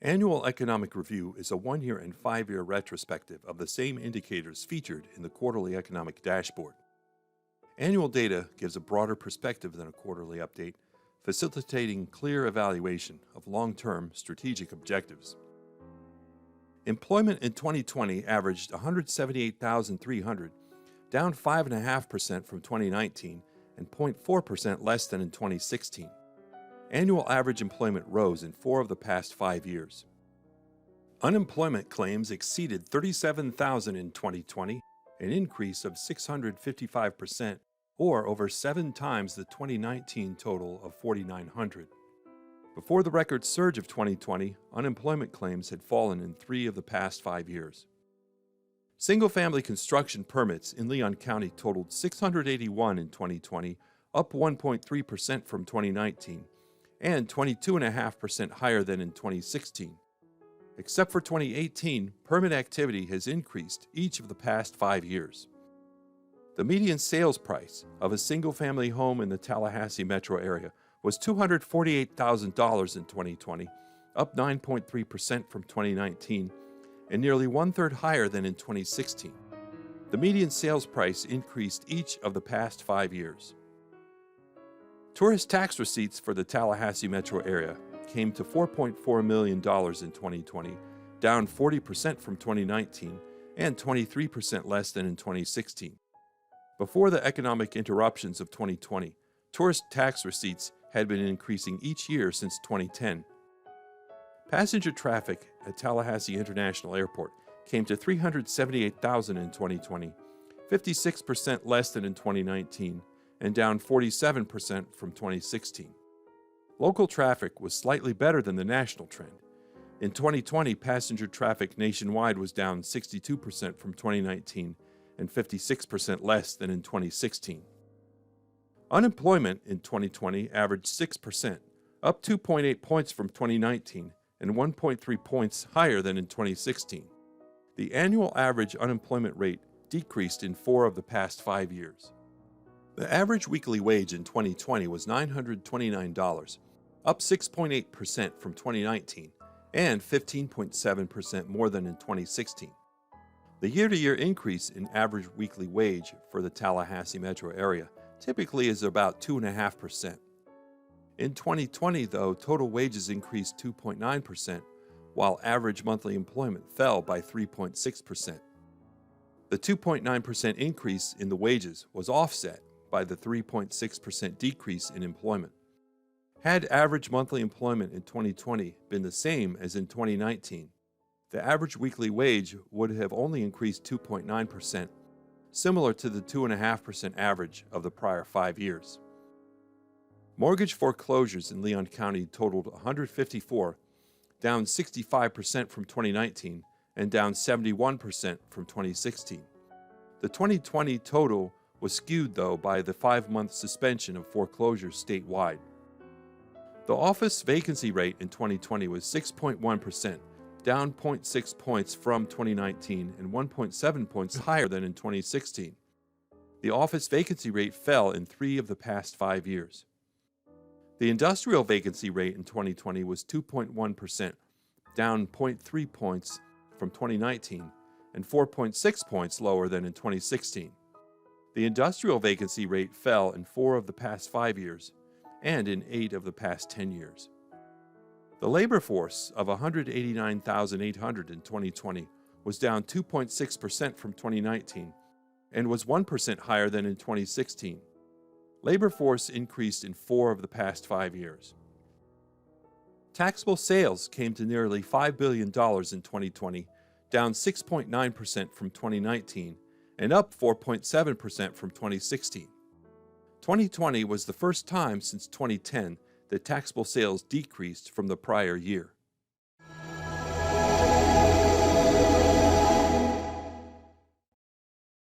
Annual Economic Review is a 1-year and 5-year retrospective of the same indicators featured in the quarterly economic dashboard. Annual data gives a broader perspective than a quarterly update, facilitating clear evaluation of long-term strategic objectives. Employment in 2020 averaged 178,300, down 5.5% from 2019 and 0.4% less than in 2016. Annual average employment rose in 4 of the past 5 years. Unemployment claims exceeded 37,000 in 2020, an increase of 655%, or over 7 times the 2019 total of 4,900. Before the record surge of 2020, unemployment claims had fallen in 3 of the past 5 years. Single-family construction permits in Leon County totaled 681 in 2020, up 1.3% from 2019, and 22.5% higher than in 2016. Except for 2018, permit activity has increased each of the past 5 years. The median sales price of a single-family home in the Tallahassee metro area was $248,000 in 2020, up 9.3% from 2019, and nearly one-third higher than in 2016. The median sales price increased each of the past 5 years. Tourist tax receipts for the Tallahassee metro area came to $4.4 million in 2020, down 40% from 2019 and 23% less than in 2016. Before the economic interruptions of 2020, tourist tax receipts had been increasing each year since 2010. Passenger traffic at Tallahassee International Airport came to 378,000 in 2020, 56% less than in 2019, and down 47% from 2016. Local traffic was slightly better than the national trend. In 2020, passenger traffic nationwide was down 62% from 2019 and 56% less than in 2016. Unemployment in 2020 averaged 6%, up 2.8 points from 2019 and 1.3 points higher than in 2016. The annual average unemployment rate decreased in 4 of the past 5 years. The average weekly wage in 2020 was $929, up 6.8% from 2019 and 15.7% more than in 2016. The year-to-year increase in average weekly wage for the Tallahassee metro area typically is about 2.5%. In 2020, though, total wages increased 2.9%, while average monthly employment fell by 3.6%. The 2.9% increase in the wages was offset by the 3.6% decrease in employment. Had average monthly employment in 2020 been the same as in 2019, the average weekly wage would have only increased 2.9%, similar to the 2.5% average of the prior 5 years. Mortgage foreclosures in Leon County totaled 154, down 65% from 2019 and down 71% from 2016. The 2020 total was skewed, though, by the 5-month suspension of foreclosures statewide. The office vacancy rate in 2020 was 6.1%, down 0.6 points from 2019 and 1.7 points higher than in 2016. The office vacancy rate fell in 3 of the past 5 years. The industrial vacancy rate in 2020 was 2.1%, down 0.3 points from 2019 and 4.6 points lower than in 2016. The industrial vacancy rate fell in 4 of the past 5 years and in 8 of the past 10 years. The labor force of 189,800 in 2020 was down 2.6% from 2019 and was 1% higher than in 2016. Labor force increased in 4 of the past 5 years. Taxable sales came to nearly $5 billion in 2020, down 6.9% from 2019 and up 4.7% from 2016. 2020 was the first time since 2010 that taxable sales decreased from the prior year.